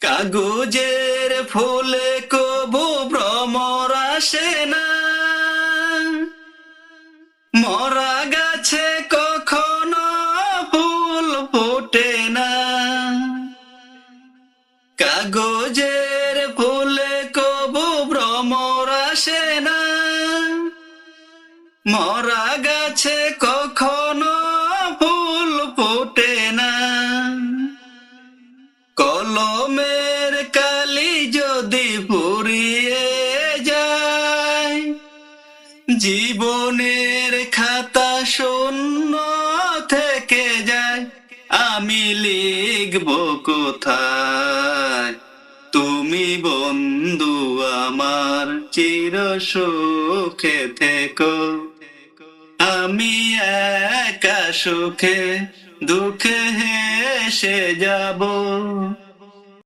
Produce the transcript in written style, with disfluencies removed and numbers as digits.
কাগজের ফুলে কবু ভ্রমর আসে না, মরা গাছে কখনো ফুল ফোটে না। কাগজের ফুলে কবু ভ্রমর আসে না, মরা গাছে কখনো ফুল ফোটে না। কলমের কালি যদি ফুরিয়ে যায়, জীবনের খাতা শূন্য থেকে যায়। আমি লিখব কোথায়, তুমি বন্ধু আমার চির সুখে থেকো। আমি একা সুখে দুঃখে হেসে যাব।